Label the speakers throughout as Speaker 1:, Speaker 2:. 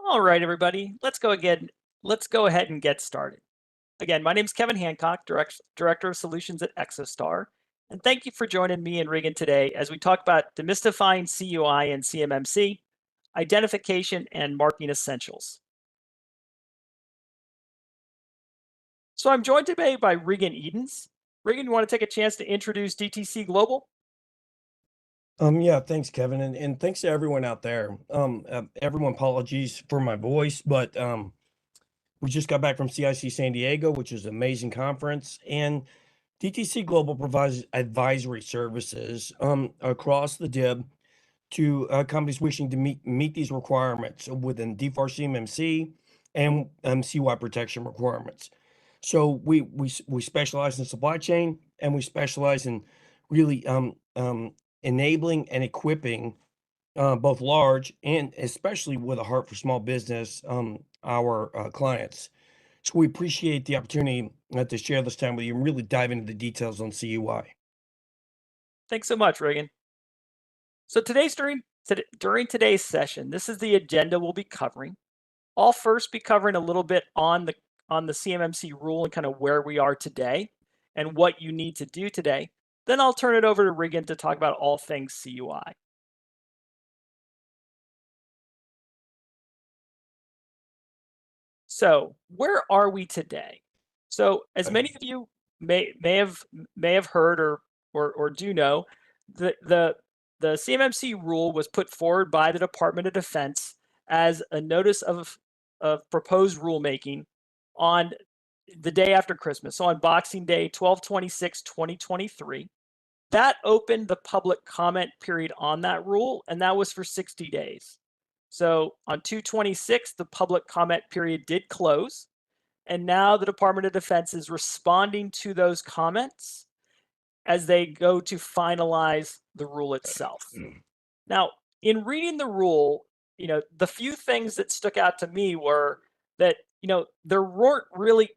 Speaker 1: All right, everybody, let's go ahead and get started. Again, my name is Kevin Hancock, Director of Solutions at Exostar, and thank you for joining me and Regan today as we talk about demystifying CUI and CMMC, identification and marking essentials. So I'm joined today by Regan Edens. Regan, you want to take a chance to introduce DTC Global?
Speaker 2: Yeah, thanks, Kevin, and thanks to everyone out there. Everyone, apologies for my voice, but we just got back from CIC San Diego, which is an amazing conference, and DTC Global provides advisory services across the DIB to companies wishing to meet these requirements within DFAR CMMC and CUI protection requirements. So we specialize in supply chain, and we specialize in really enabling and equipping both large and especially with a heart for small business, our clients. So we appreciate the opportunity to share this time with you and really dive into the details on CUI.
Speaker 1: Thanks so much, Regan. So during today's session, this is the agenda we'll be covering. I'll first be covering a little bit on the CMMC rule and kind of where we are today and what you need to do today. Then I'll turn it over to Regan to talk about all things CUI. So where are we today? So as many of you may have heard or do know, the CMMC rule was put forward by the Department of Defense as a notice of proposed rulemaking on the day after Christmas, so on Boxing Day, 12/26/2023. That opened the public comment period on that rule, and that was for 60 days. So on 2/26, the public comment period did close, and now the Department of Defense is responding to those comments as they go to finalize the rule itself. Now, in reading the rule, the few things that stuck out to me were that, there weren't really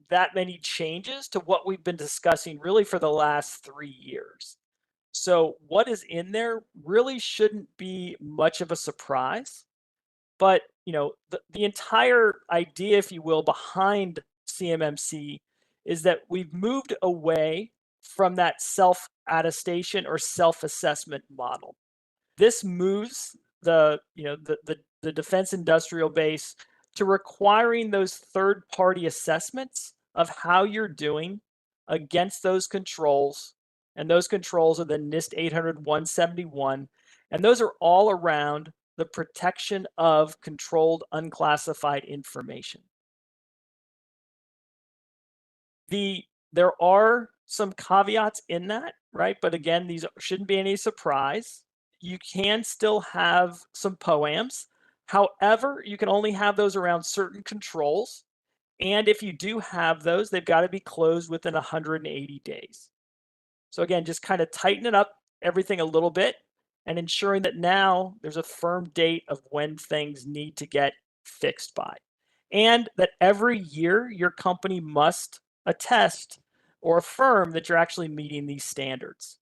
Speaker 1: that many changes to what we've been discussing really for the last 3 years. So what is in there really shouldn't be much of a surprise. But, the entire idea, if you will, behind CMMC is that we've moved away from that self-attestation or self-assessment model. This moves the defense industrial base to requiring those third-party assessments of how you're doing against those controls, and those controls are the NIST 800-171, and those are all around the protection of controlled unclassified information. There are some caveats in that, right? But again, these shouldn't be any surprise. You can still have some POAMs. However, you can only have those around certain controls. And if you do have those, they've got to be closed within 180 days. So again, just kind of tighten it up everything a little bit and ensuring that now there's a firm date of when things need to get fixed by. And that every year your company must attest or affirm that you're actually meeting these standards.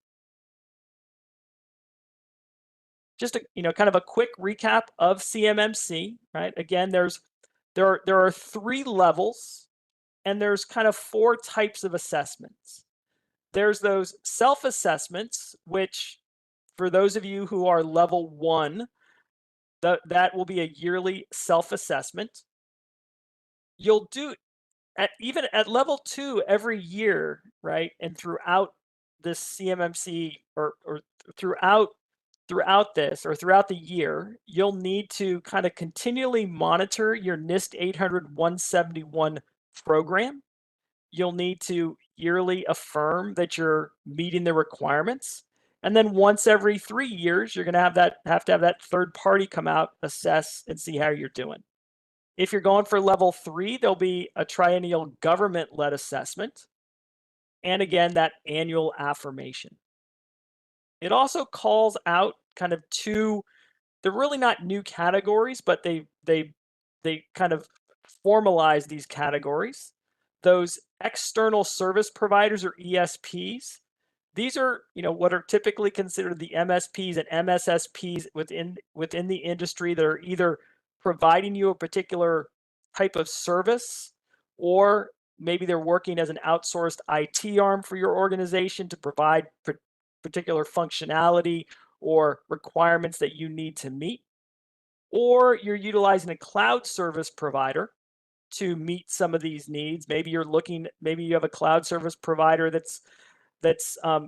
Speaker 1: Just kind of a quick recap of CMMC, right? Again, there are 3 levels, and there's kind of 4 types of assessments. There's those self-assessments, which for those of you who are level 1, that will be a yearly self-assessment. You'll do even at level 2 every year, right? And throughout this CMMC or throughout the year, you'll need to kind of continually monitor your NIST 800-171 program. You'll need to yearly affirm that you're meeting the requirements. And then once every 3 years, you're going to have to have that third party come out, assess, and see how you're doing. If you're going for level 3, there'll be a triennial government-led assessment. And again, that annual affirmation. It also calls out kind of 2, they're really not new categories, but they kind of formalize these categories. Those external service providers or ESPs, these are what are typically considered the MSPs and MSSPs within the industry that are either providing you a particular type of service, or maybe they're working as an outsourced IT arm for your organization to provide particular functionality or requirements that you need to meet, or you're utilizing a cloud service provider to meet some of these needs. Maybe you have a cloud service provider that's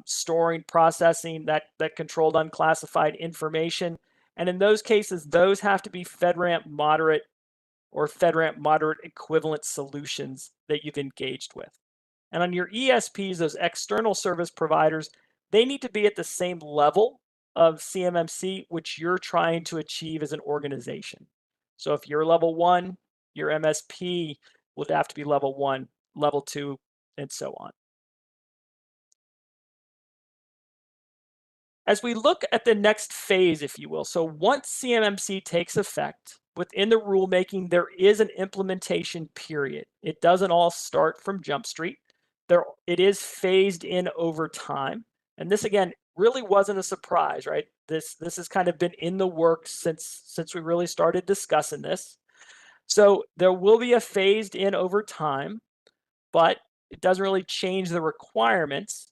Speaker 1: storing, processing that controlled unclassified information. And in those cases, those have to be FedRAMP moderate or FedRAMP moderate equivalent solutions that you've engaged with. And on your ESPs, those external service providers, they need to be at the same level of CMMC, which you're trying to achieve as an organization. So if you're level 1, your MSP would have to be level 1, level 2, and so on. As we look at the next phase, if you will, so once CMMC takes effect, within the rulemaking, there is an implementation period. It doesn't all start from Jump Street. It is phased in over time. And this, again, really wasn't a surprise, right? This has kind of been in the works since we really started discussing this. So there will be a phased in over time, but it doesn't really change the requirements.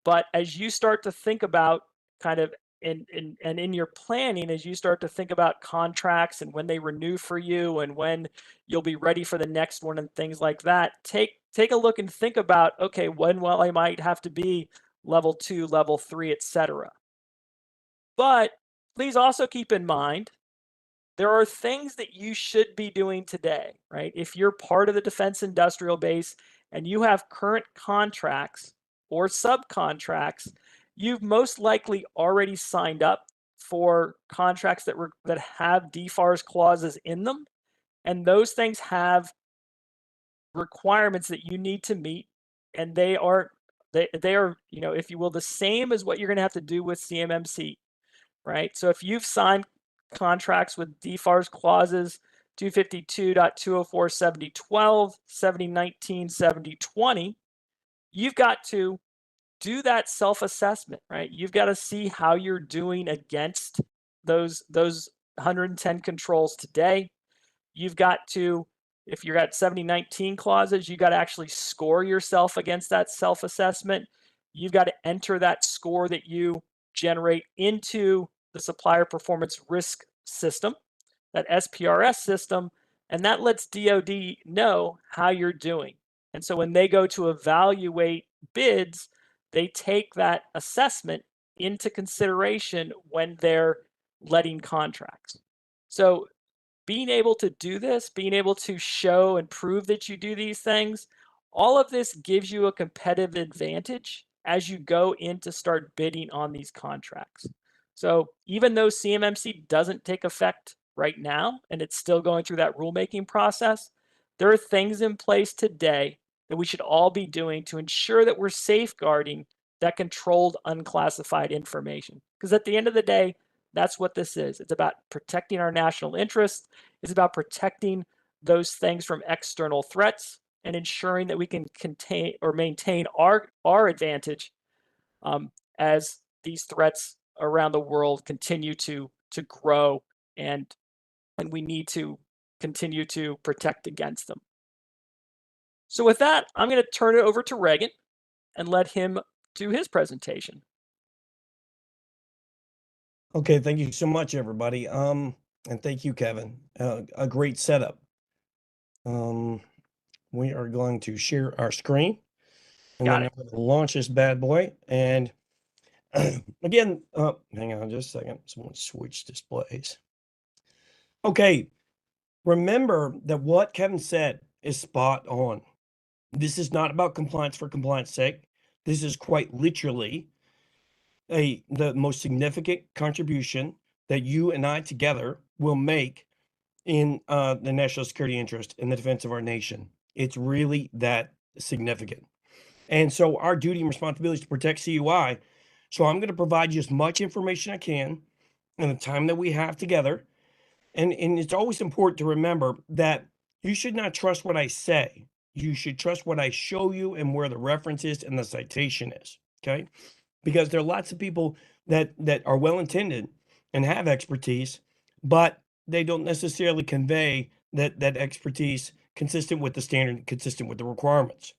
Speaker 1: But as you start to think about kind of in your planning, as you start to think about contracts and when they renew for you and when you'll be ready for the next one and things like that, take a look and think about, okay, when I might have to be level 2, level 3, etc. But please also keep in mind, there are things that you should be doing today, right? If you're part of the defense industrial base and you have current contracts or subcontracts, you've most likely already signed up for contracts that have DFARS clauses in them, and those things have requirements that you need to meet, and they are, if you will, the same as what you're going to have to do with CMMC, right? So if you've signed contracts with DFARS clauses 252.204 7012, 7019, 7020, you've got to do that self-assessment, right? You've got to see how you're doing against those 110 controls today. You've got to, if you're at 7019 clauses, you got to actually score yourself against that self-assessment. You've got to enter that score that you generate into the supplier performance risk system, that SPRS system, and that lets DoD know how you're doing. And so when they go to evaluate bids, they take that assessment into consideration when they're letting contracts. So being able to do this, being able to show and prove that you do these things, all of this gives you a competitive advantage as you go in to start bidding on these contracts. So even though CMMC doesn't take effect right now, and it's still going through that rulemaking process, there are things in place today that we should all be doing to ensure that we're safeguarding that controlled unclassified information. Because at the end of the day, that's what this is. It's about protecting our national interests. It's about protecting those things from external threats and ensuring that we can contain or maintain our advantage as these threats around the world continue to grow, and we need to continue to protect against them. So with that, I'm going to turn it over to Regan and let him do his presentation.
Speaker 2: Okay, thank you so much, everybody. And thank you, Kevin. A great setup. We are going to share our screen, and then I'm going to launch this bad boy. And again, hang on just a second. Someone switch displays. Okay, remember that what Kevin said is spot on. This is not about compliance for compliance sake. This is quite literally the most significant contribution that you and I together will make in the national security interest in the defense of our nation. It's really that significant. And so our duty and responsibility is to protect CUI. So I'm going to provide you as much information I can in the time that we have together. And it's always important to remember that you should not trust what I say. You should trust what I show you and where the reference is and the citation is. Okay. Because there are lots of people that are well-intended and have expertise, but they don't necessarily convey that expertise consistent with the standard, consistent with the requirements.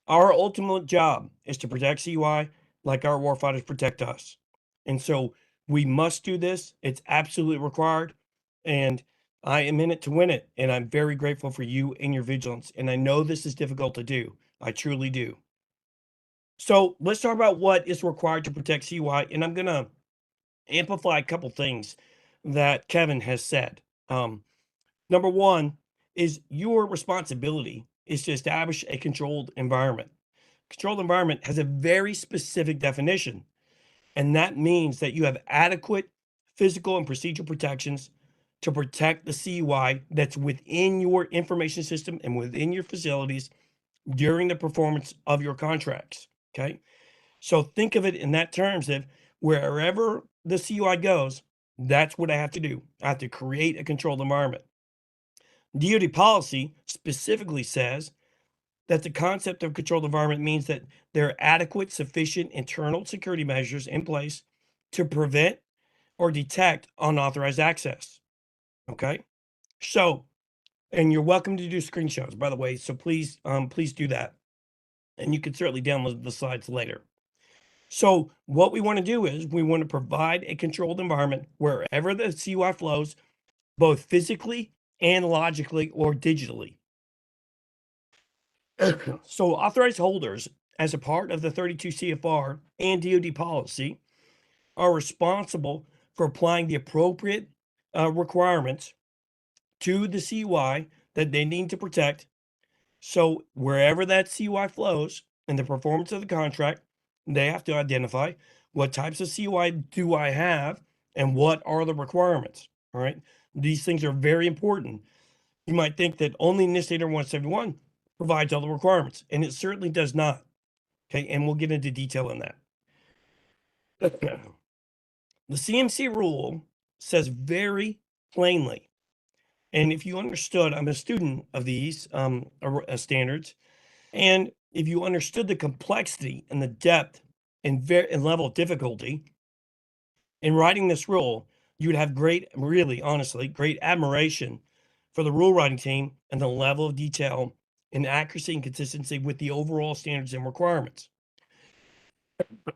Speaker 2: Our ultimate job is to protect CUI like our warfighters protect us. And so we must do this. It's absolutely required. And I am in it to win it. And I'm very grateful for you and your vigilance. And I know this is difficult to do. I truly do. So let's talk about what is required to protect CUI. And I'm going to amplify a couple things that Kevin has said. Number one is your responsibility is to establish a controlled environment. Controlled environment has a very specific definition, and that means that you have adequate physical and procedural protections to protect the CUI that's within your information system and within your facilities during the performance of your contracts. Okay. So think of it in that terms of wherever the CUI goes, that's what I have to do. I have to create a controlled environment. DoD policy specifically says that the concept of controlled environment means that there are adequate, sufficient internal security measures in place to prevent or detect unauthorized access. Okay. So, and you're welcome to do screenshots, by the way. So please do that. And you can certainly download the slides later. So what we want to do is we want to provide a controlled environment wherever the CUI flows, both physically and logically or digitally. So authorized holders, as a part of the 32 CFR and DoD policy, are responsible for applying the appropriate requirements to the CUI that they need to protect. So wherever that CUI flows in the performance of the contract, they have to identify what types of CUI do I have and what are the requirements. All right. These things are very important. You might think that only NIST 171 provides all the requirements, and it certainly does not. Okay. And we'll get into detail on that. The CMC rule says very plainly, and if you understood, I'm a student of these standards, and if you understood the complexity and the depth and level of difficulty in writing this rule, you would have great, really, honestly, great admiration for the rule writing team and the level of detail and accuracy and consistency with the overall standards and requirements. The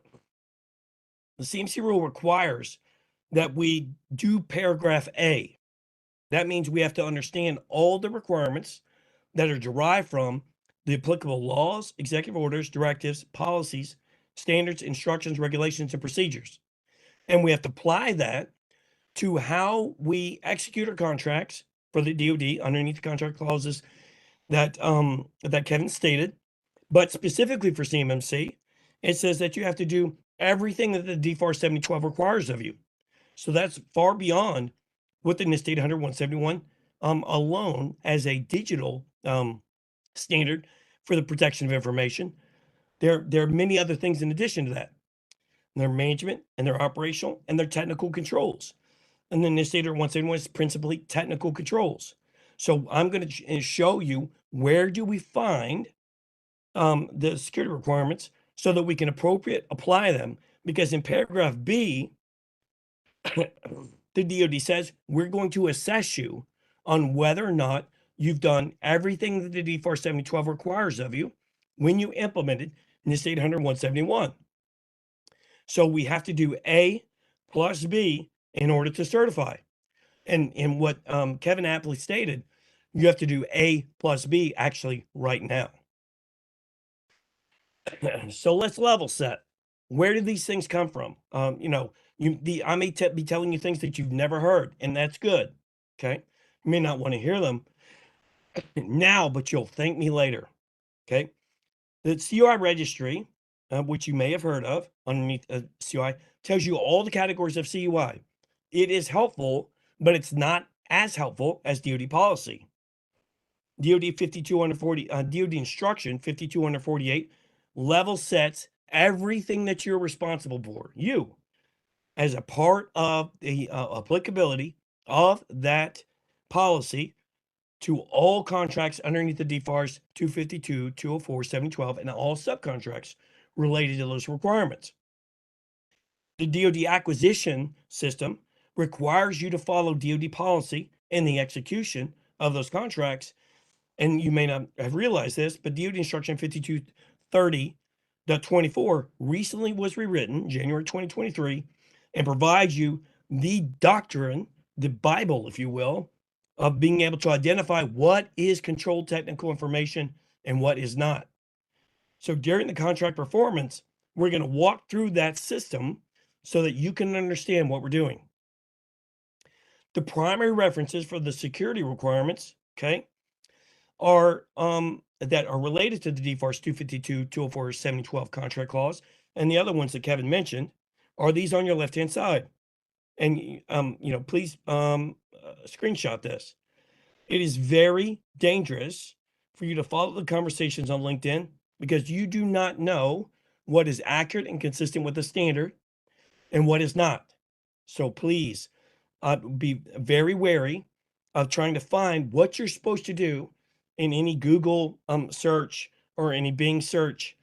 Speaker 2: CMC rule requires that we do paragraph A. That means we have to understand all the requirements that are derived from the applicable laws, executive orders, directives, policies, standards, instructions, regulations, and procedures. And we have to apply that to how we execute our contracts for the DoD underneath the contract clauses that Kevin stated. But specifically for CMMC, it says that you have to do everything that the DFAR 7012 requires of you. So that's far beyond what the NIST 171 alone as a digital standard for the protection of information. There are many other things in addition to that. Their management and their operational and their technical controls. And then NIST 171 is principally technical controls. So I'm going to show you where do we find the security requirements so that we can apply them. Because in paragraph B, the DoD says we're going to assess you on whether or not you've done everything that the DFAR 7012 requires of you when you implemented NIST 171. So we have to do A plus B in order to certify. And what Kevin aptly stated, you have to do A plus B actually right now. So let's level set. Where did these things come from? I may be telling you things that you've never heard, and that's good. Okay. You may not want to hear them now, but you'll thank me later. Okay. The CUI registry, which you may have heard of underneath CUI, tells you all the categories of CUI. It is helpful, but it's not as helpful as DoD policy. DoD 5240, DoD instruction 5248 level sets everything that you're responsible for, you, as a part of the applicability of that policy to all contracts underneath the DFARS 252, 204, 712, and all subcontracts related to those requirements. The DoD acquisition system requires you to follow DoD policy in the execution of those contracts. And you may not have realized this, but DoD Instruction 5230.24 recently was rewritten, January 2023, and provides you the doctrine, the Bible, if you will, of being able to identify what is controlled technical information and what is not. So during the contract performance, we're going to walk through that system so that you can understand what we're doing. The primary references for the security requirements, okay, are that are related to the DFARS 252, 204, 7012 contract clause, and the other ones that Kevin mentioned are these on your left-hand side. And please screenshot this. It is very dangerous for you to follow the conversations on LinkedIn because you do not know what is accurate and consistent with the standard and what is not. So please be very wary of trying to find what you're supposed to do in any Google search or any Bing search,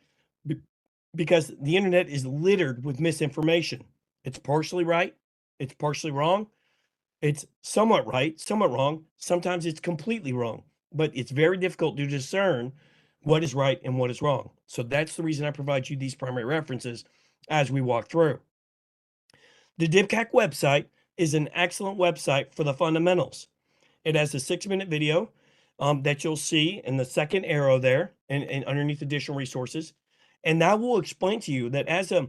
Speaker 2: because the internet is littered with misinformation. It's partially right, it's partially wrong, it's somewhat right, somewhat wrong, sometimes it's completely wrong, but it's very difficult to discern what is right and what is wrong. So that's the reason I provide you these primary references as we walk through. The DIVCAC website is an excellent website for the fundamentals. It has a 6-minute video that you'll see in the second arrow there and underneath additional resources. And that will explain to you that as a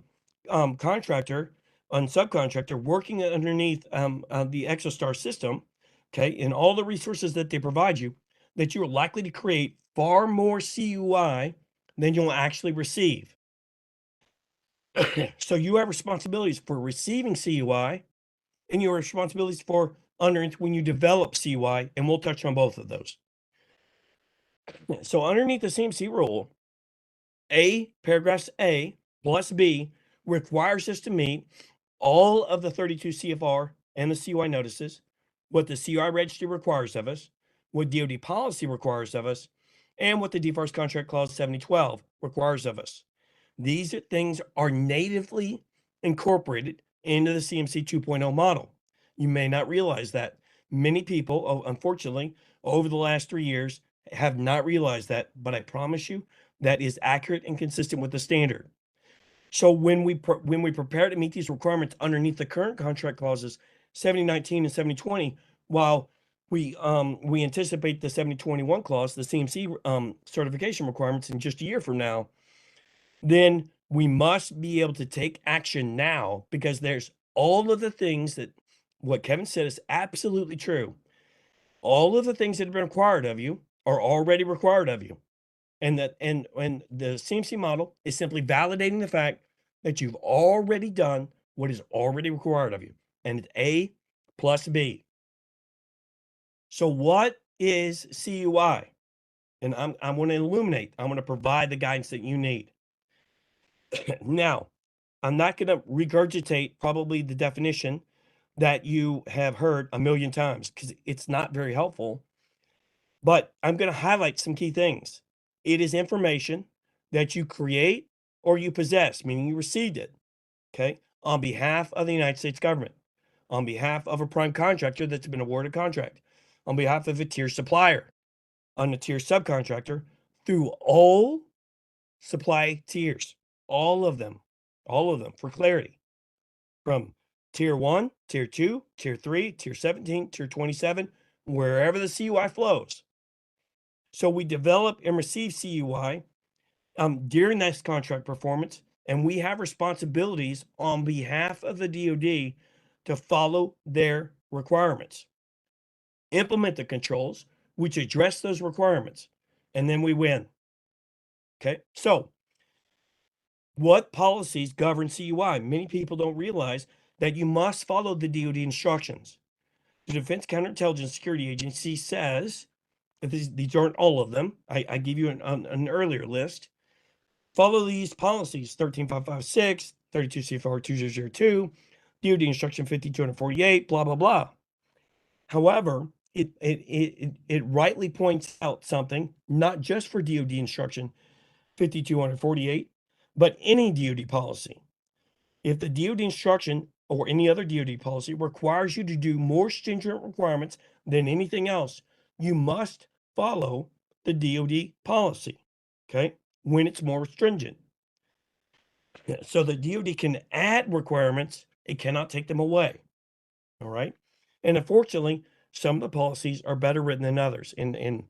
Speaker 2: contractor and subcontractor working underneath the Exostar system, okay, and all the resources that they provide you, that you are likely to create far more CUI than you'll actually receive. So you have responsibilities for receiving CUI and your responsibilities for when you develop CUI, and we'll touch on both of those. So underneath the CMC rule, paragraphs A plus B requires us to meet all of the 32 CFR and the CUI notices, what the CUI registry requires of us, what DoD policy requires of us, and what the DFARS contract clause 7012 requires of us. These things are natively incorporated into the CMC 2.0 model. You may not realize that. Many people, unfortunately, over the last 3 years have not realized that, but I promise you that is accurate and consistent with the standard. So when we prepare to meet these requirements underneath the current contract clauses 7019 and 7020, while we anticipate the 7021 clause, the CMC certification requirements in just a year from now, then we must be able to take action now, because there's all of the things that what Kevin said is absolutely true. All of the things that have been required of you are already required of you. And the CMC model is simply validating the fact that you've already done what is already required of you. And it's A plus B. So what is CUI? And I'm going to illuminate. I'm going to provide the guidance that you need. Now, I'm not going to regurgitate probably the definition that you have heard a million times because it's not very helpful. But I'm going to highlight some key things. It is information that you create or you possess, meaning you received it, okay, on behalf of the United States government, on behalf of a prime contractor that's been awarded a contract, on behalf of a tier supplier, on a tier subcontractor, through all supply tiers, all of them for clarity, from tier 1, tier 2, tier 3, tier 17, tier 27, wherever the CUI flows. So we develop and receive CUI during this contract performance, and we have responsibilities on behalf of the DoD to follow their requirements, implement the controls which address those requirements, and then we win. Okay, so what policies govern CUI? Many people don't realize that you must follow the DoD instructions. The Defense Counterintelligence Security Agency says, these aren't all of them, I give you an earlier list. Follow these policies: 13556, 32 CFR 2002, DoD Instruction 5248, blah, blah, blah. However, it rightly points out something, not just for DoD Instruction 5248, but any DoD policy. If the DoD instruction or any other DoD policy requires you to do more stringent requirements than anything else, you must follow the DoD policy, okay, when it's more stringent. So the DoD can add requirements, it cannot take them away, all right? And unfortunately, some of the policies are better written than others, and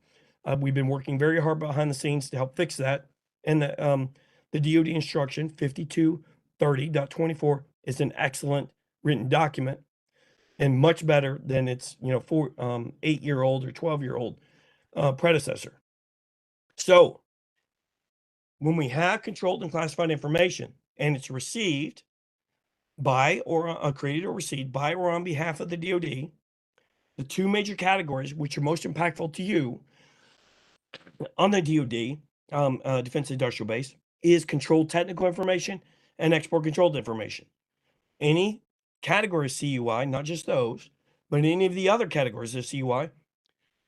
Speaker 2: we've been working very hard behind the scenes to help fix that. And the DoD instruction 5230.24 is an excellent written document and much better than its 8-year-old or 12-year-old predecessor. So when we have controlled and classified information and it's received by or created or received by or on behalf of the DoD, the two major categories which are most impactful to you on the DoD Defense Industrial Base is controlled technical information and export controlled information. Any category of CUI, not just those, but any of the other categories of CUI,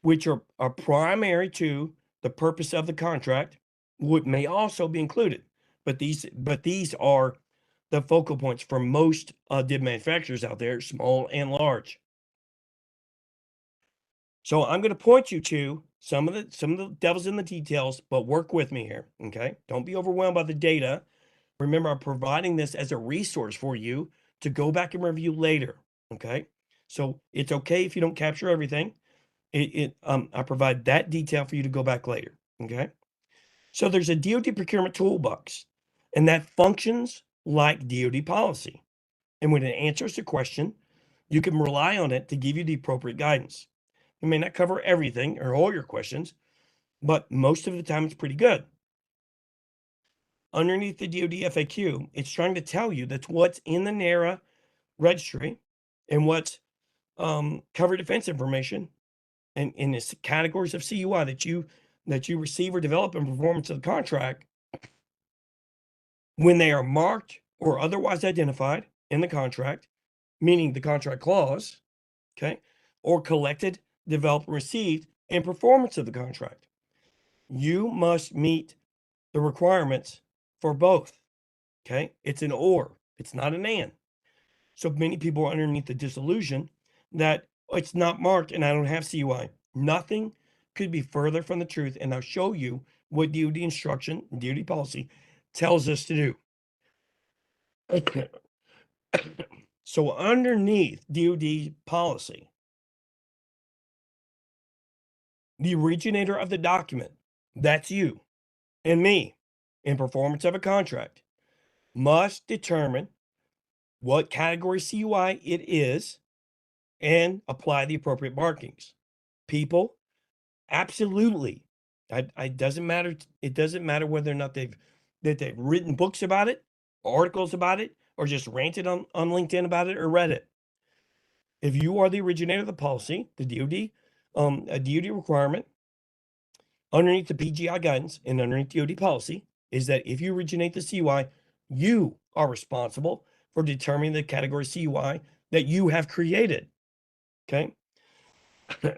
Speaker 2: which are primary to the purpose of the contract, may also be included. But these are the focal points for most DIB manufacturers out there, small and large. So I'm going to point you to some of the devil's in the details, but work with me here, okay? Don't be overwhelmed by the data. Remember, I'm providing this as a resource for you to go back and review later, okay? So it's okay if you don't capture everything. I provide that detail for you to go back later, okay? So there's a DoD procurement toolbox, and that functions like DoD policy. And when it answers the question, you can rely on it to give you the appropriate guidance. It may not cover everything or all your questions, but most of the time it's pretty good. Underneath the DoD FAQ, it's trying to tell you that's what's in the NARA registry and what's covered defense information and in the categories of CUI that you receive or develop in performance of the contract, when they are marked or otherwise identified in the contract, meaning the contract clause, okay, or collected, developed, and received in performance of the contract. You must meet the requirements for both, okay? It's an or, it's not an and. So many people are underneath the disillusion that it's not marked and I don't have CUI. Nothing could be further from the truth, and I'll show you what DoD instruction, DoD policy tells us to do. Okay. So underneath DoD policy, the originator of the document, that's you and me, in performance of a contract, must determine what category CUI it is and apply the appropriate markings. People, absolutely. It doesn't matter. It doesn't matter whether or not they've written books about it, articles about it, or just ranted on LinkedIn about it or read it. If you are the originator of the policy, the DoD, a DoD requirement underneath the PGI guidance and underneath DoD policy is that if you originate the CUI, you are responsible for determining the category CUI that you have created. Okay.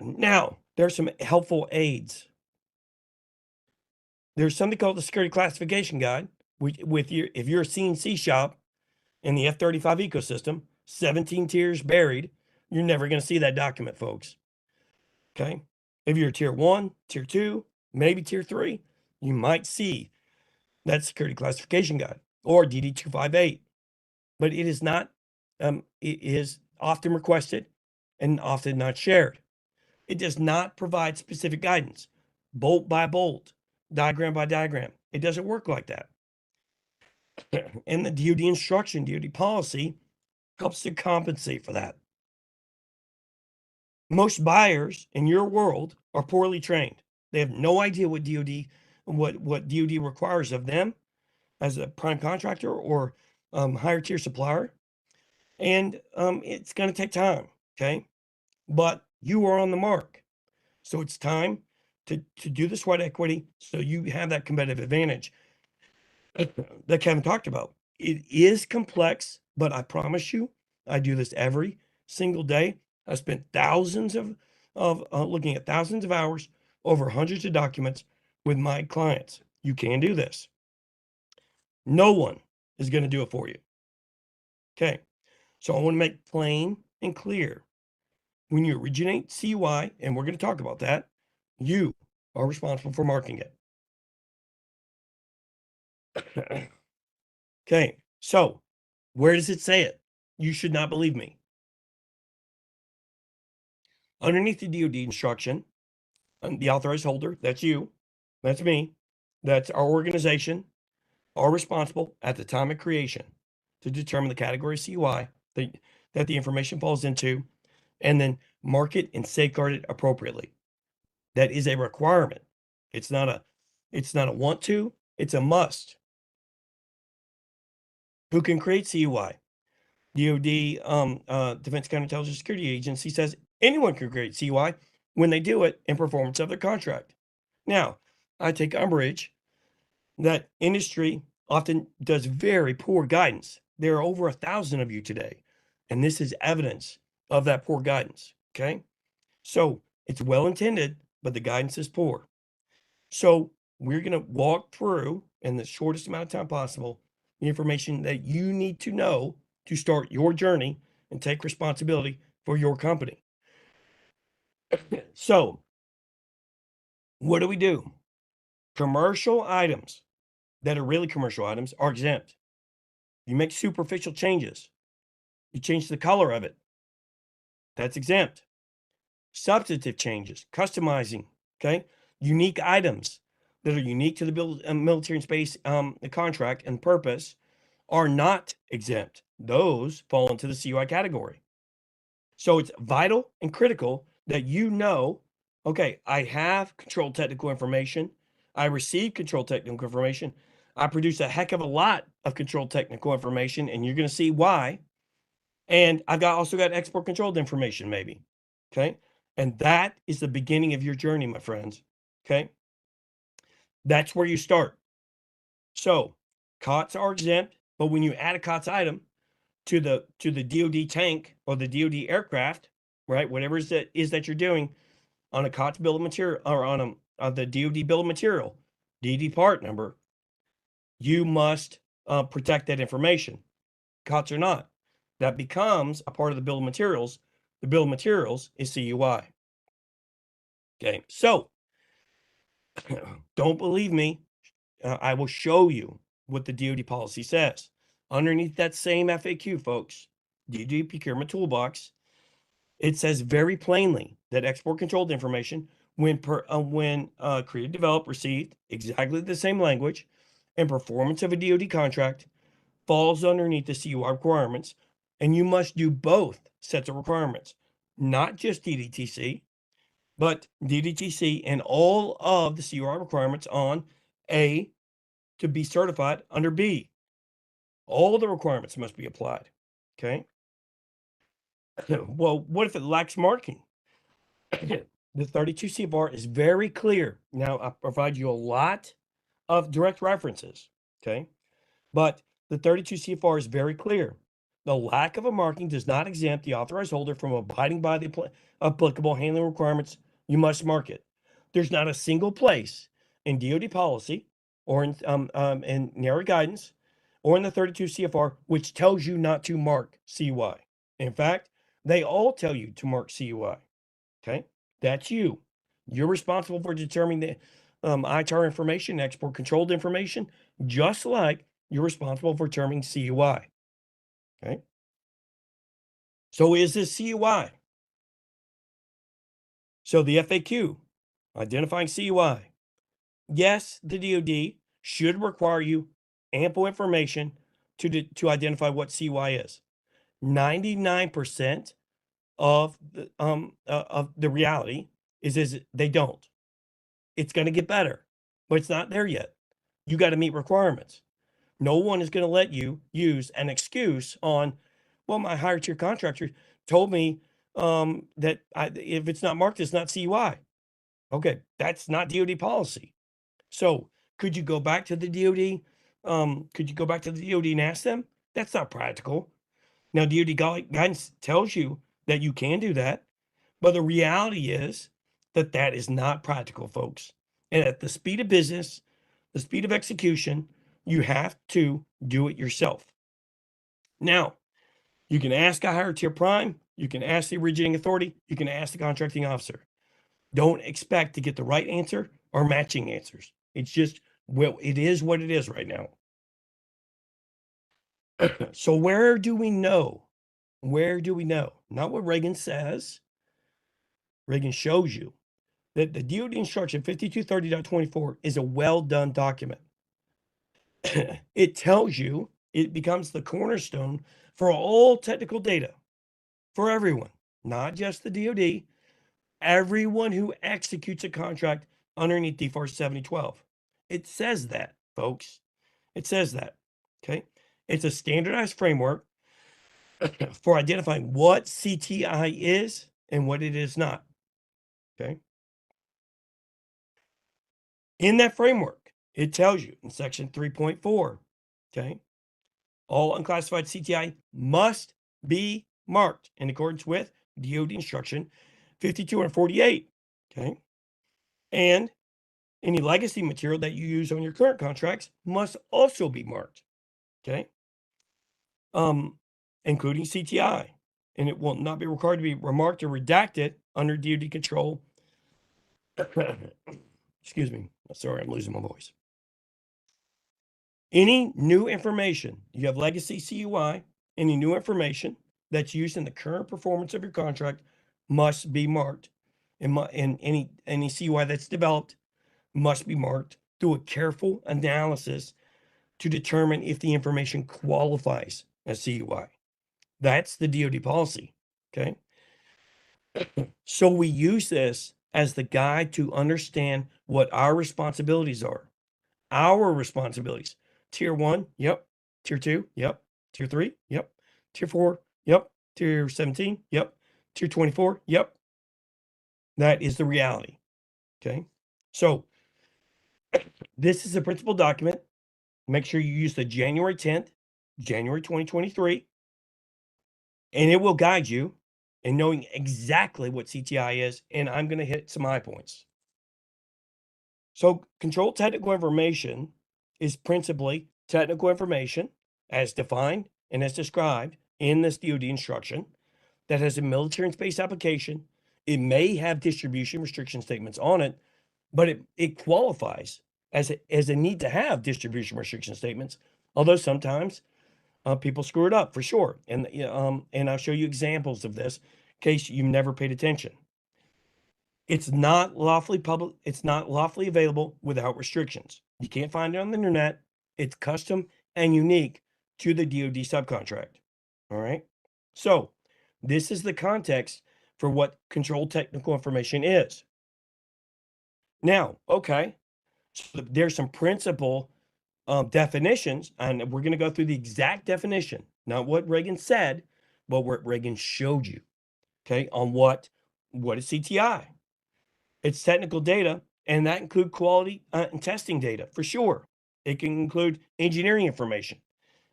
Speaker 2: Now, there's some helpful aids. There's something called the Security Classification Guide, which if you're a CNC shop in the F-35 ecosystem, 17 tiers buried, you're never going to see that document, folks. Okay. If you're tier 1, tier 2, maybe tier 3, you might see that Security Classification Guide or DD-258, but it is not, it is often requested and often not shared. It does not provide specific guidance, bolt by bolt, diagram by diagram. It doesn't work like that. And the DoD instruction, DoD policy helps to compensate for that. Most buyers in your world are poorly trained. They have no idea what DoD requires of them as a prime contractor or higher tier supplier. And it's going to take time, okay? But you are on the mark. So it's time to do the sweat equity so you have that competitive advantage that Kevin talked about. It is complex, but I promise you, I do this every single day. I spent thousands of looking at thousands of hours over hundreds of documents with my clients. You can do this. No one is going to do it for you. Okay. So I want to make plain and clear, when you originate CUI, and we're going to talk about that, you are responsible for marking it. Okay, so where does it say it? You should not believe me. Underneath the DoD instruction, the authorized holder, that's you, that's me, that's our organization, are responsible at the time of creation to determine the category of CUI that the information falls into, and then mark it and safeguard it appropriately. That is a requirement. It's not a want to, it's a must. Who can create CUI? DoD, Defense Counterintelligence Security Agency, says anyone can create CUI when they do it in performance of their contract. Now, I take umbrage that industry often does very poor guidance. There are over 1,000 of you today, and this is evidence of that poor guidance. Okay, so it's well intended, but the guidance is poor. So we're going to walk through, in the shortest amount of time possible, the information that you need to know to start your journey and take responsibility for your company. So what do? Commercial items that are really commercial items are exempt. You make superficial changes. You change the color of it. That's exempt. Substantive changes, customizing, okay? Unique items that are unique to the military and space the contract and purpose are not exempt. Those fall into the CUI category. So it's vital and critical that you know, okay, I have controlled technical information. I receive controlled technical information. I produce a heck of a lot of controlled technical information, and you're going to see why. And I've also got export controlled information, maybe. Okay. And that is the beginning of your journey, my friends. Okay. That's where you start. So COTS are exempt, but when you add a COTS item to the DoD tank or the DoD aircraft, right, whatever is that you're doing on a COTS bill of material or on the DoD bill of material, DD part number, you must protect that information, COTS or not. That becomes a part of the bill of materials. The bill of materials is CUI. Okay, so don't believe me. I will show you what the DoD policy says. Underneath that same FAQ, folks, DoD Procurement Toolbox, it says very plainly that export controlled information, when created, developed, received, exactly the same language, and performance of a DoD contract falls underneath the CUI requirements, and you must do both sets of requirements, not just DDTC, but DDTC and all of the CUI requirements on A to be certified under B. All the requirements must be applied. Okay. Well, what if it lacks marking? The 32 CFR is very clear. Now, I provide you a lot of direct references. Okay. But the 32 CFR is very clear. The lack of a marking does not exempt the authorized holder from abiding by the applicable handling requirements. You must mark it. There's not a single place in DoD policy or in narrow guidance or in the 32 CFR which tells you not to mark CUI. In fact, they all tell you to mark CUI. Okay, that's you. You're responsible for determining the ITAR information, export controlled information, just like you're responsible for determining CUI. Okay. So is this CUI? So the FAQ, identifying CUI. Yes, the DoD should require you ample information to identify what CUI is. 99% of the reality is they don't. It's going to get better, but it's not there yet. You got to meet requirements. No one is going to let you use an excuse on, well, my higher tier contractor told me that if it's not marked, it's not CUI. Okay, that's not DoD policy. So could you go back to the DoD? Could you go back to the DoD and ask them? That's not practical. Now, DoD guidance tells you that you can do that, but the reality is that is not practical, folks. And at the speed of business, the speed of execution, you have to do it yourself. Now, You can ask a higher tier prime. You can ask the originating authority. You can ask the contracting officer. Don't expect to get the right answer or matching answers. It's just, well, it is what it is right now. So where do we know? Where do we know? Not what Regan says. Regan shows you that the DoD instruction 5230.24 is a well done document. It tells you, it becomes the cornerstone for all technical data for everyone, not just the DoD, everyone who executes a contract underneath DFAR 7012. It says that, folks. It says that. Okay. It's a standardized framework for identifying what CTI is and what it is not. Okay. In that framework, it tells you in section 3.4, okay, all unclassified CTI must be marked in accordance with DoD instruction 5248, okay, and any legacy material that you use on your current contracts must also be marked, okay, including CTI, and it will not be required to be remarked or redacted under DoD control. Excuse me. Sorry, I'm losing my voice. Any new information, you have legacy CUI, any new information that's used in the current performance of your contract must be marked. And any CUI that's developed must be marked through a careful analysis to determine if the information qualifies as CUI. That's the DoD policy, okay? So we use this as the guide to understand what our responsibilities are. Our responsibilities. Tier 1, yep. Tier 2, yep. Tier 3, yep. Tier 4, yep. Tier 17, yep. Tier 24, yep. That is the reality, okay? So this is a principal document. Make sure you use the January 10th, January 2023, and it will guide you in knowing exactly what CTI is, and I'm going to hit some high points. So controlled technical information is principally technical information as defined and as described in this DoD instruction that has a military and space application. It may have distribution restriction statements on it, but it qualifies as a need to have distribution restriction statements, although sometimes people screw it up for sure. And I'll show you examples of this in case you've never paid attention. It's not lawfully public. It's not lawfully available without restrictions. You can't find it on the internet. It's custom and unique to the DoD subcontract. All right. So this is the context for what controlled technical information is. Now, okay, so there's some principal definitions, and we're going to go through the exact definition, not what Regan said, but what Regan showed you. Okay, on what is CTI? It's technical data, and that include quality and testing data for sure. It can include engineering information.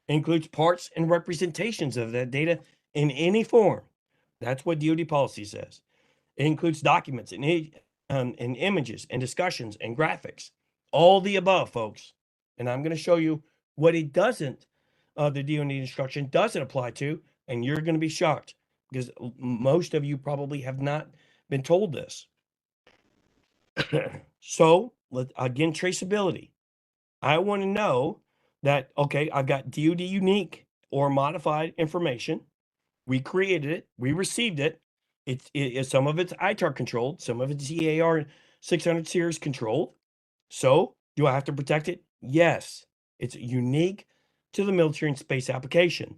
Speaker 2: It includes parts and representations of that data in any form. That's what DoD policy says. It includes documents and images and discussions and graphics. All the above, folks. And I'm going to show you what it doesn't, the DoD instruction doesn't apply to, and you're going to be shocked because most of you probably have not been told this. So again, traceability. I want to know that, okay, I've got DoD unique or modified information. We created it. We received it. Some of it's ITAR controlled. Some of it's EAR 600 series controlled. So do I have to protect it? Yes. It's unique to the military and space application.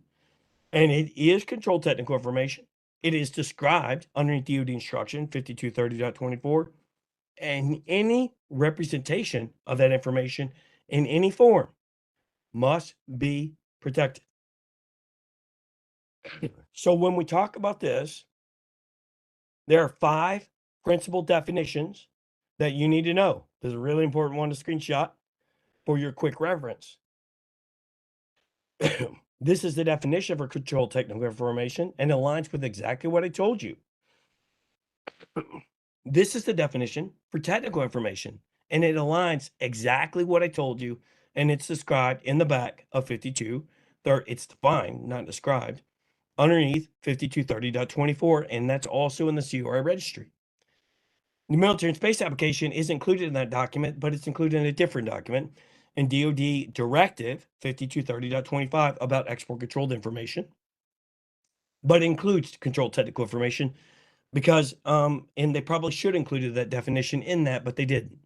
Speaker 2: And it is controlled technical information. It is described underneath DoD instruction 5230.24. And any representation of that information in any form must be protected. So when we talk about this, there are 5 principal definitions that you need to know. There's a really important one to screenshot for your quick reference. This is the definition for controlled technical information and aligns with exactly what I told you. This is the definition for technical information, and it aligns exactly what I told you, and it's described in the back of 52. It's defined, not described, underneath 5230.24, and that's also in the CUI registry. The military and space application is included in that document, but it's included in a different document in DoD Directive 5230.25 about export controlled information, but includes controlled technical information because, and they probably should include that definition in that, but they didn't.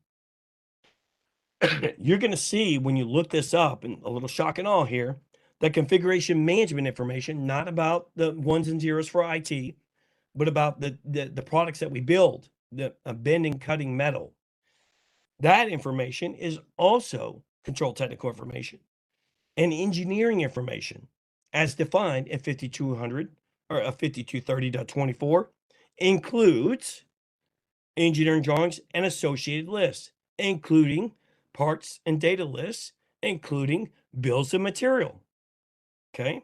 Speaker 2: You're going to see when you look this up, and a little shock and awe here, that configuration management information, not about the ones and zeros for IT, but about the products that we build, the bending, cutting metal. That information is also controlled technical information and engineering information as defined in 5200 or 5230.24 includes engineering drawings and associated lists, including parts and data lists, including bills of material. Okay.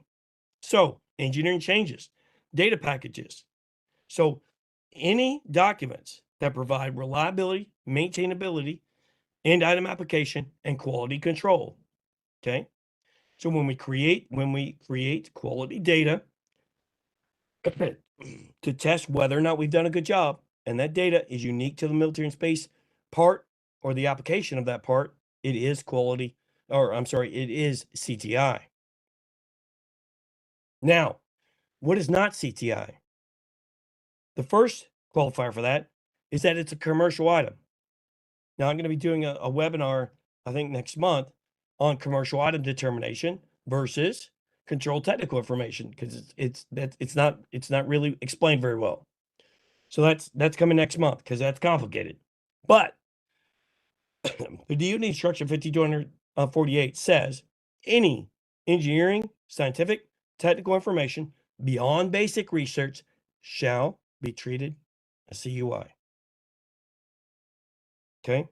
Speaker 2: So engineering changes, data packages. So any documents that provide reliability, maintainability, end item application, and quality control. Okay. So when we create quality data to test whether or not we've done a good job, and that data is unique to the military and space part or the application of that part, it is quality, or I'm sorry, it is CTI. Now, what is not CTI? The first qualifier for that is that it's a commercial item. Now, I'm going to be doing a webinar, I think next month, on commercial item determination versus controlled technical information, because it's not really explained very well. So that's coming next month because that's complicated. But the DoD Instruction 5248 says any engineering, scientific, technical information beyond basic research shall be treated as CUI. Okay.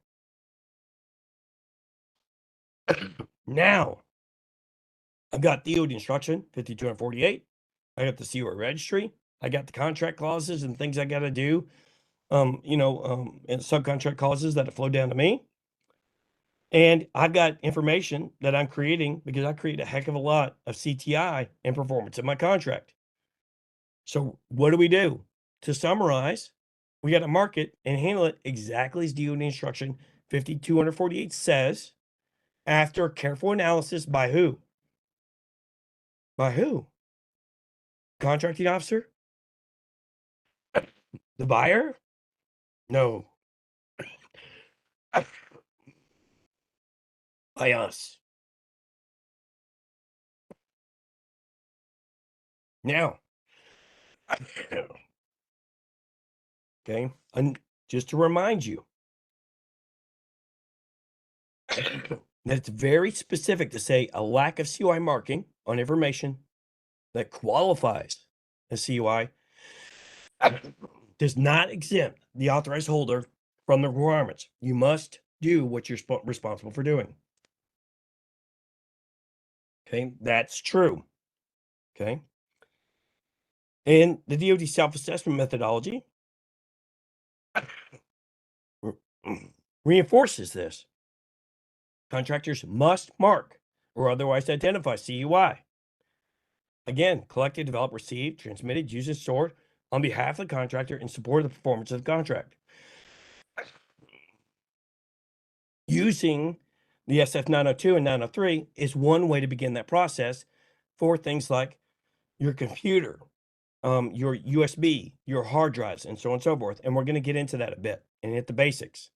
Speaker 2: Now, I've got DoD Instruction 5248. I got the CUI registry. I got the contract clauses and things I got to do, and subcontract clauses that flow down to me. And I've got information that I'm creating because I create a heck of a lot of CTI and performance in my contract. So what do we do? To summarize, we got to mark it and handle it exactly as DoD Instruction 5248 says, after careful analysis by who? By who? Contracting officer? The buyer? No. By us. Now, okay, and just to remind you, that's very specific to say a lack of CUI marking on information that qualifies as CUI does not exempt the authorized holder from the requirements. You must do what you're responsible for doing. Okay, that's true. Okay. And the DoD self-assessment methodology reinforces this. Contractors must mark or otherwise identify CUI. Again, collected, developed, received, transmitted, used, and stored on behalf of the contractor in support of the performance of the contract. Using the SF 902 and 903 is one way to begin that process for things like your computer, your USB, your hard drives, and so on and so forth. And we're going to get into that a bit and hit the basics.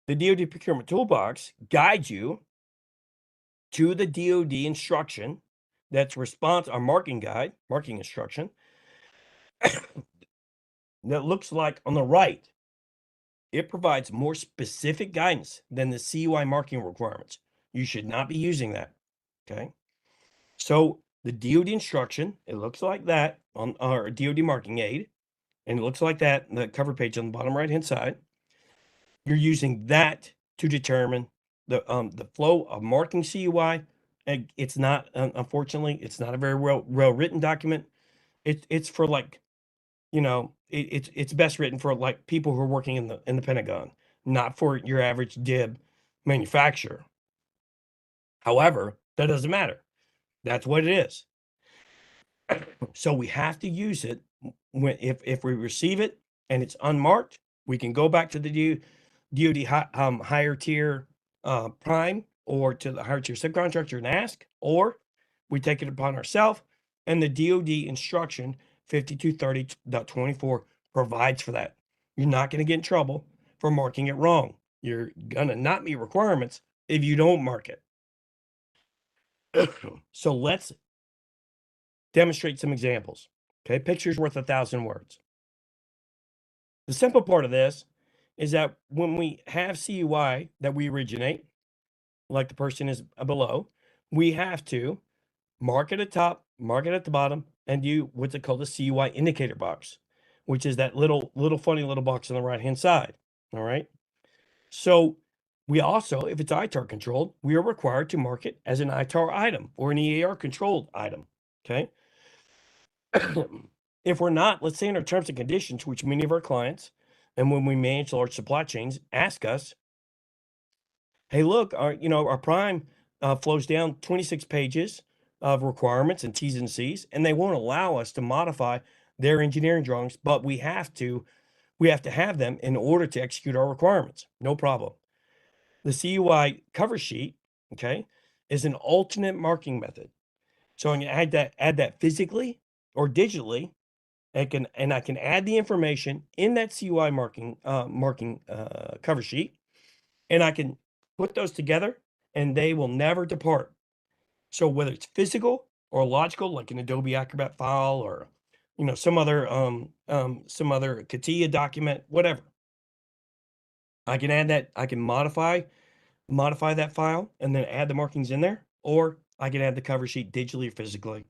Speaker 2: The DoD Procurement Toolbox guides you to the DoD instruction that's our marking guide, marking instruction, that looks like on the right. It provides more specific guidance than the CUI marking requirements. You should not be using that. Okay. So the DoD instruction, it looks like that on our DoD marking aid, and it looks like that in the cover page on the bottom right-hand side. You're using that to determine the flow of marking CUI. And it's not, unfortunately, it's not a very well written document. It's for like, it's best written for like people who are working in the Pentagon, not for your average DIB manufacturer. However, that doesn't matter. That's what it is. So we have to use it when if we receive it and it's unmarked, we can go back to the DoD higher tier prime or to the higher tier subcontractor and ask, or we take it upon ourselves, and the DoD instruction 5230.24 provides for that. You're not going to get in trouble for marking it wrong. You're going to not meet requirements if you don't mark it. So let's demonstrate some examples. Okay, picture's worth 1,000 words. The simple part of this is that when we have CUI that we originate, like the person is below, we have to mark it at the top, mark it at the bottom, and do what's called a CUI indicator box, which is that little funny little box on the right-hand side. All right. So we also, if it's ITAR controlled, we are required to mark it as an ITAR item or an EAR controlled item. Okay. If we're not, let's say in our terms and conditions, which many of our clients and when we manage large supply chains ask us, hey, look, our prime flows down 26 pages of requirements and T's and C's, and they won't allow us to modify their engineering drawings, but we have to have them in order to execute our requirements. No problem. The CUI cover sheet, okay, is an alternate marking method. So I'm going to add that physically or digitally. I can add the information in that CUI marking cover sheet, and I can put those together, and they will never depart. So whether it's physical or logical, like an Adobe Acrobat file or some other CATIA document, whatever, I can add that. I can modify that file and then add the markings in there, or I can add the cover sheet digitally or physically.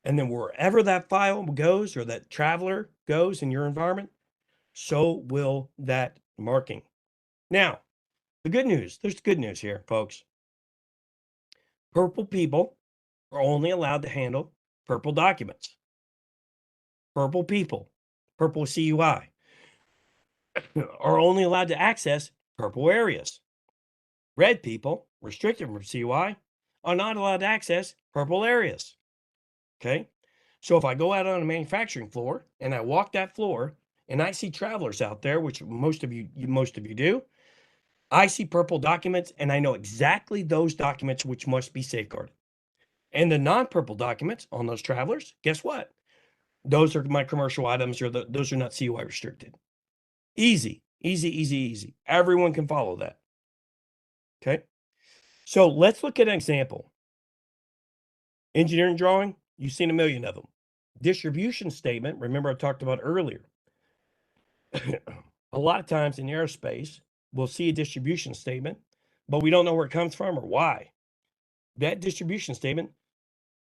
Speaker 2: And then wherever that file goes or that traveler goes in your environment, so will that marking. Now, there's good news here, folks. Purple people are only allowed to handle purple documents. Purple people, purple CUI, are only allowed to access purple areas. Red people, restricted from CUI, are not allowed to access purple areas. Okay. So if I go out on a manufacturing floor and I walk that floor and I see travelers out there, which most of you do, I see purple documents and I know exactly those documents which must be safeguarded. And the non-purple documents on those travelers, guess what? Those are my commercial items, or those are not CUI restricted. Easy, easy, easy, easy. Everyone can follow that. Okay. So let's look at an example. Engineering drawing, you've seen a million of them. Distribution statement, remember I talked about earlier. A lot of times in aerospace, we'll see a distribution statement, but we don't know where it comes from or why. That distribution statement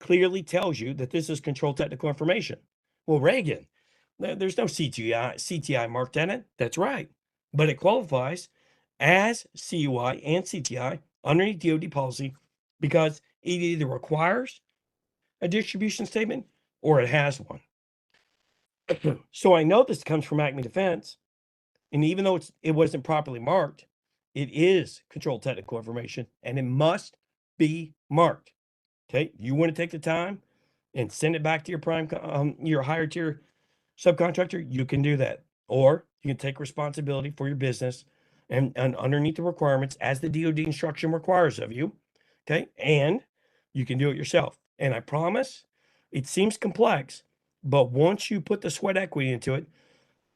Speaker 2: clearly tells you that this is controlled technical information. Well, Regan, there's no CTI marked in it. That's right. But it qualifies as CUI and CTI underneath DoD policy because it either requires a distribution statement or it has one. So I know this comes from Acme Defense, and even though it wasn't properly marked, it is controlled technical information and it must be marked. Okay, you want to take the time and send it back to your prime, your higher tier subcontractor, you can do that. Or you can take responsibility for your business and underneath the requirements as the DoD instruction requires of you. Okay, and you can do it yourself. And I promise, it seems complex, but once you put the sweat equity into it,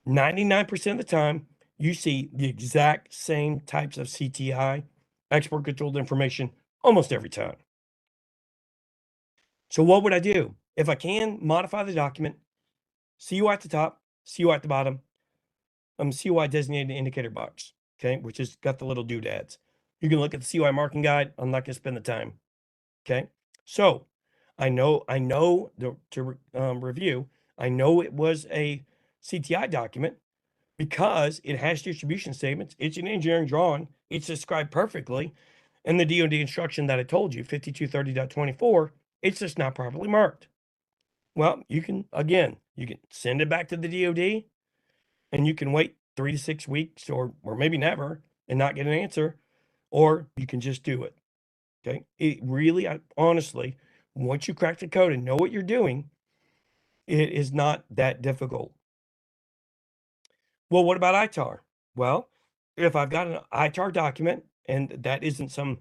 Speaker 2: 99% of the time, you see the exact same types of CTI, export controlled information, almost every time. So what would I do? If I can modify the document, CUI at the top, CUI at the bottom, CUI designated indicator box, okay, which has got the little doodads. You can look at the CUI marking guide. I'm not going to spend the time. Okay. So I know to review, I know it was a CTI document because it has distribution statements. It's an engineering drawing. It's described perfectly. And the DoD instruction that I told you, 5230.24, it's just not properly marked. Well, you can send it back to the DoD and you can wait 3 to 6 weeks or maybe never and not get an answer, or you can just do it. Okay. It really, honestly, once you crack the code and know what you're doing, it is not that difficult. Well, what about ITAR? Well, if I've got an ITAR document, and that isn't some,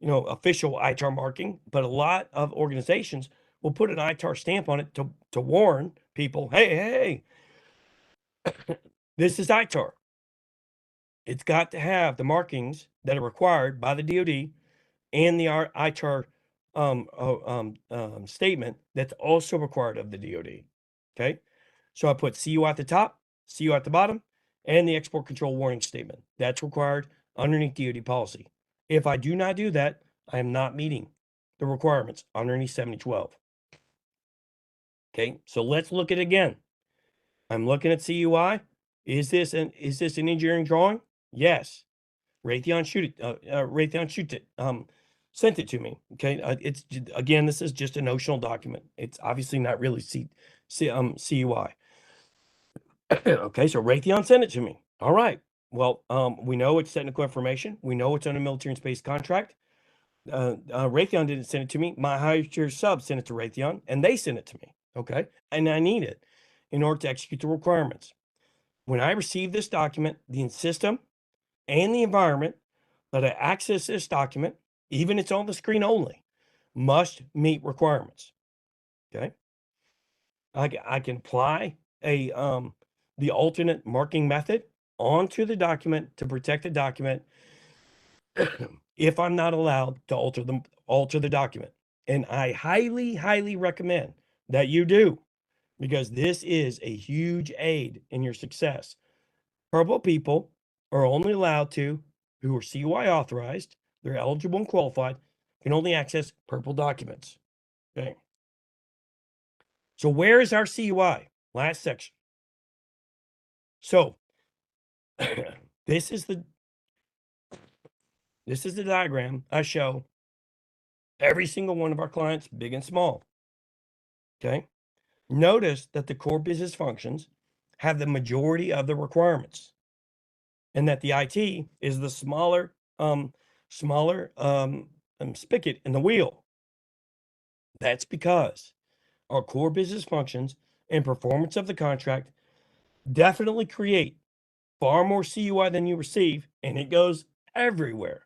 Speaker 2: official ITAR marking, but a lot of organizations will put an ITAR stamp on it to warn people, hey, this is ITAR. It's got to have the markings that are required by the DoD and the ITAR statement that's also required of the DoD. Okay, so I put CUI at the top, CUI at the bottom, and the export control warning statement. That's required underneath DoD policy. If I do not do that, I am not meeting the requirements underneath 7012. Okay, so let's look at it again. I'm looking at CUI. Is this an engineering drawing? Yes. Raytheon sent it to me. Okay, again, this is just a notional document. It's obviously not really CUI. Okay, so Raytheon sent it to me. All right. Well, we know it's technical information. We know it's on a military and space contract. Raytheon didn't send it to me. My higher tier sub sent it to Raytheon, and they sent it to me. Okay, and I need it in order to execute the requirements. When I receive this document, the system and the environment that I access this document, even it's on the screen only, must meet requirements. Okay, I can apply the alternate marking method onto the document to protect the document if I'm not allowed to alter the document. And I highly, highly recommend that you do, because this is a huge aid in your success. Purple people are only allowed to, who are CUI authorized, they're eligible and qualified, can only access purple documents. Okay. So where is our CUI? Last section. So this is the diagram I show every single one of our clients, big and small. Okay. Notice that the core business functions have the majority of the requirements, and that the IT is the smaller spigot in the wheel. That's because our core business functions and performance of the contract definitely create far more CUI than you receive, and it goes everywhere.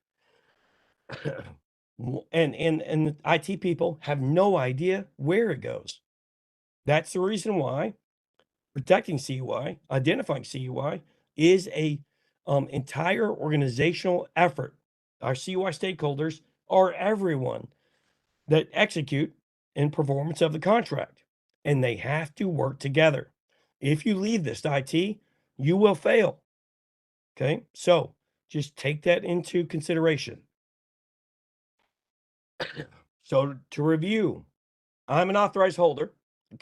Speaker 2: and the IT people have no idea where it goes. That's the reason why protecting CUI, identifying CUI, is a entire organizational effort. Our CUI stakeholders are everyone that execute in performance of the contract, and they have to work together. If you leave this to IT, you will fail. Okay, so just take that into consideration. So to review, I'm an authorized holder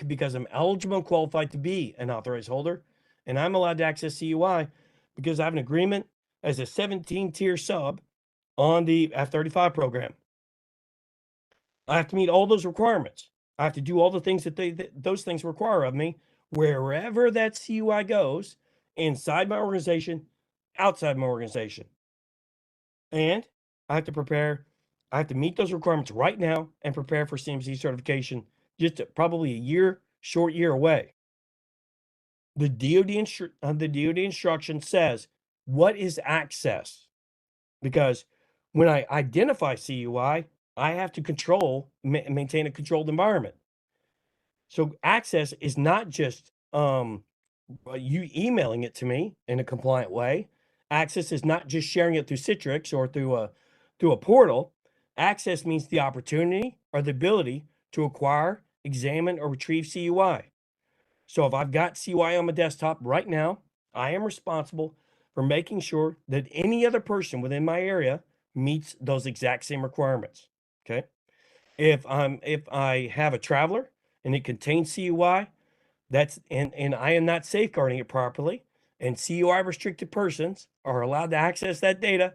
Speaker 2: because I'm eligible and qualified to be an authorized holder, and I'm allowed to access CUI because I have an agreement as a 17-tier sub on the F-35 program. I have to meet all those requirements. I have to do all the things that those things require of me, wherever that CUI goes, inside my organization, outside my organization. And I have to meet those requirements right now and prepare for CMC certification, just probably a short year away. The DoD instruction says, what is access? Because when I identify CUI, I have to maintain a controlled environment. So access is not just you emailing it to me in a compliant way. Access is not just sharing it through Citrix or through a portal. Access means the opportunity or the ability to acquire, examine, or retrieve CUI. So if I've got CUI on my desktop right now, I am responsible for making sure that any other person within my area meets those exact same requirements. Okay. If I have a traveler and it contains CUI, and I am not safeguarding it properly, and CUI restricted persons are allowed to access that data,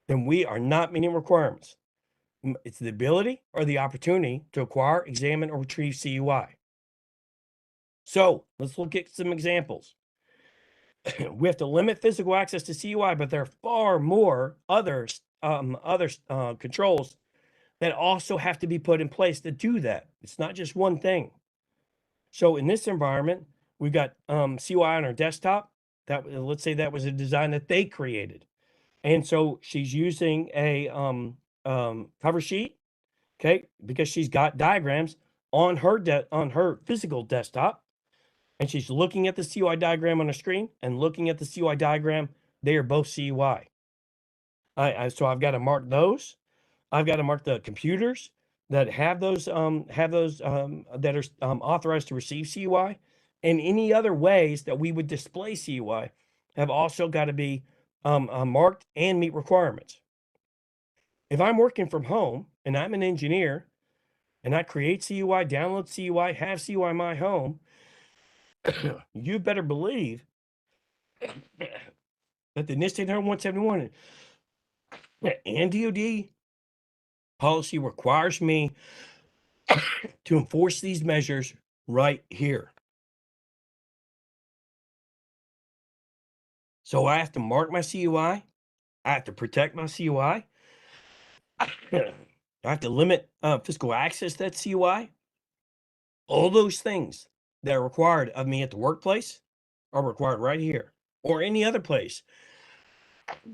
Speaker 2: then we are not meeting requirements. It's the ability or the opportunity to acquire, examine, or retrieve CUI. So let's look at some examples. We have to limit physical access to CUI, but there are far more other controls that also have to be put in place to do that. It's not just one thing. So in this environment, we've got CUI on our desktop. That let's say that was a design that they created, and so she's using a cover sheet, okay, because she's got diagrams on her physical desktop, and she's looking at the CUI diagram on the screen and looking at the CUI diagram. They are both CUI. So I've got to mark those. I've got to mark the computers that have those that are authorized to receive CUI, and any other ways that we would display CUI have also got to be marked and meet requirements. If I'm working from home and I'm an engineer and I create CUI, download CUI, have CUI in my home, you better believe that the NIST 800-171 and DoD policy requires me to enforce these measures right here. So I have to mark my CUI. I have to protect my CUI. I have to limit physical access to that CUI. All those things that are required of me at the workplace are required right here or any other place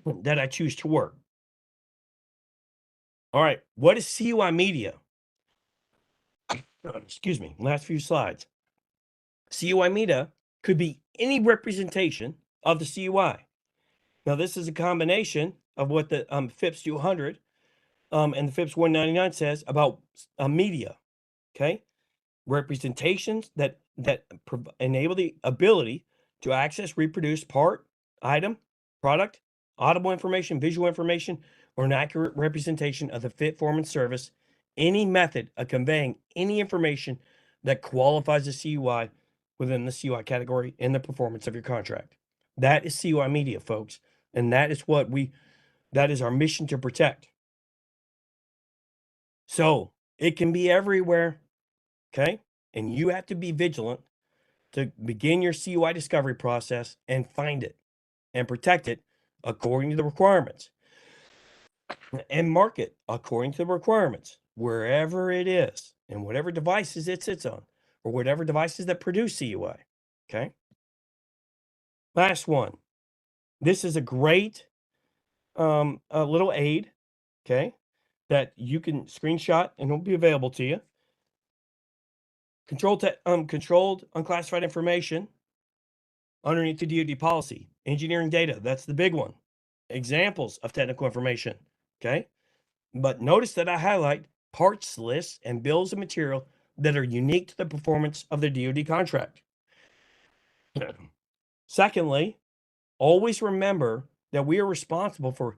Speaker 2: that I choose to work. All right, what is CUI media? Excuse me, last few slides. CUI media could be any representation of the CUI. Now, this is a combination of what the FIPS 200 and the FIPS 199 says about media, okay? Representations that enable the ability to access, reproduce part, item, product, audible information, visual information, or an accurate representation of the fit, form, and service, any method of conveying any information that qualifies a CUI within the CUI category in the performance of your contract. That is CUI media, folks. And that is what that is our mission to protect. So it can be everywhere, okay? And you have to be vigilant to begin your CUI discovery process and find it and protect it according to the requirements and mark it according to the requirements wherever it is and whatever devices it sits on or whatever devices that produce CUI, okay? Last one. This is a great a little aid, okay, that you can screenshot and it'll be available to you. Controlled unclassified information underneath the DoD policy. Engineering data, that's the big one. Examples of technical information, okay? But notice that I highlight parts lists and bills of material that are unique to the performance of the DoD contract. Secondly, always remember that we are responsible for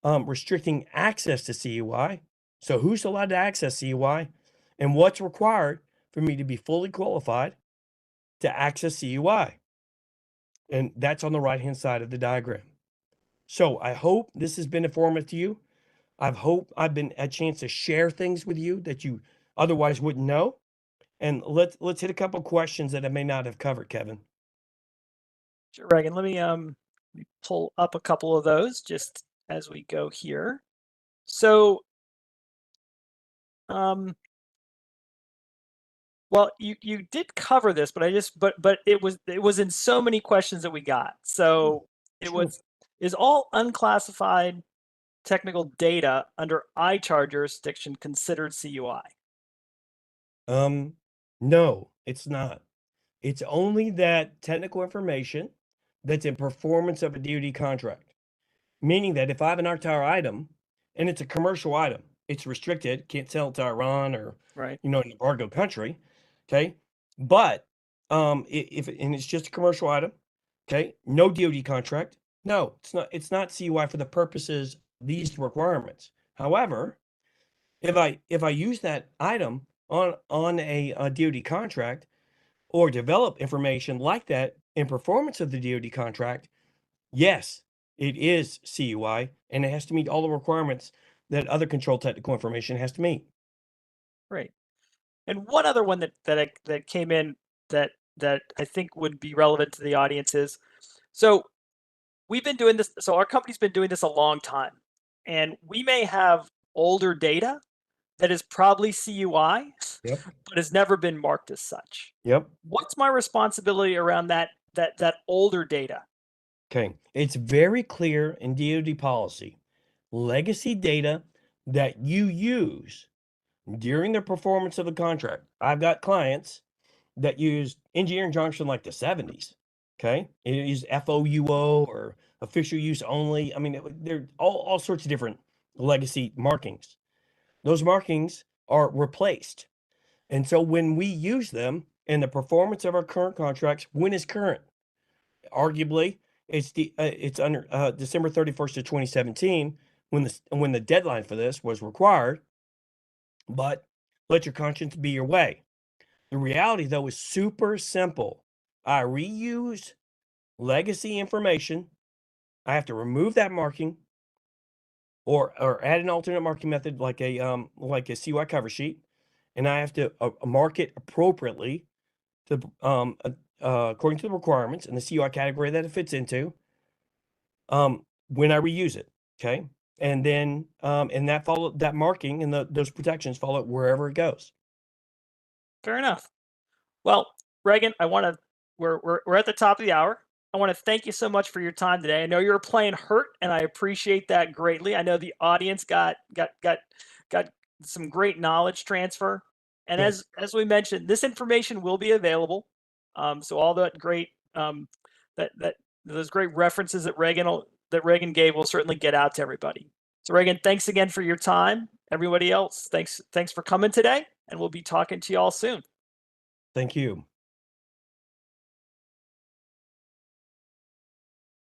Speaker 2: restricting access to CUI. So who's allowed to access CUI and what's required for me to be fully qualified to access CUI. And that's on the right-hand side of the diagram. So I hope this has been informative to you. I hope I've been a chance to share things with you that you otherwise wouldn't know. And let's hit a couple questions that I may not have covered, Kevin.
Speaker 1: Sure, Regan. Let me pull up a couple of those just as we go here. So, well, you did cover this, but but it was in so many questions that we got. So it was, is all unclassified technical data under ICHAR jurisdiction considered CUI?
Speaker 2: No, it's not. It's only that technical information that's in performance of a DoD contract. Meaning that if I have an entire item and it's a commercial item, it's restricted, can't sell it to Iran or
Speaker 1: Right.
Speaker 2: an embargo country. Okay. But if and it's just a commercial item, okay, no DoD contract. No, it's not CUI for the purposes these requirements. However, if I use that item on a DoD contract or develop information like that in performance of the DoD contract, yes, it is CUI, and it has to meet all the requirements that other control technical information has to meet.
Speaker 1: Great. And one other one that came in that I think would be relevant to the audience is, so we've been doing this, so our company's been doing this a long time, and we may have older data that is probably CUI,
Speaker 2: Yep.
Speaker 1: but has never been marked as such.
Speaker 2: Yep.
Speaker 1: What's my responsibility around that older data?
Speaker 2: Okay. It's very clear in DoD policy. Legacy data that you use during the performance of the contract. I've got clients that use engineering drawings from like the 70s. Okay. It is FOUO or official use only. I mean, there are all sorts of different legacy markings. Those markings are replaced. And so when we use them in the performance of our current contracts, when is current? Arguably, it's under December 31st of 2017 when the deadline for this was required. But let your conscience be your way. The reality, though, is super simple. I reuse legacy information. I have to remove that marking or add an alternate marking method like a CUI cover sheet, and I have to mark it appropriately to according to the requirements and the CUI category that it fits into when I reuse it. Okay. And then and that marking and those protections follow it wherever it goes.
Speaker 1: Fair enough. Well, Regan, we're at the top of the hour. I want to thank you so much for your time today. I know you were playing hurt, and I appreciate that greatly. I know the audience got some great knowledge transfer. And
Speaker 2: Yeah.
Speaker 1: as we mentioned, this information will be available. So all that great those great references that Regan gave will certainly get out to everybody. So Regan, thanks again for your time. Everybody else, thanks for coming today, and we'll be talking to you all soon.
Speaker 2: Thank you.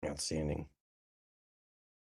Speaker 2: Outstanding.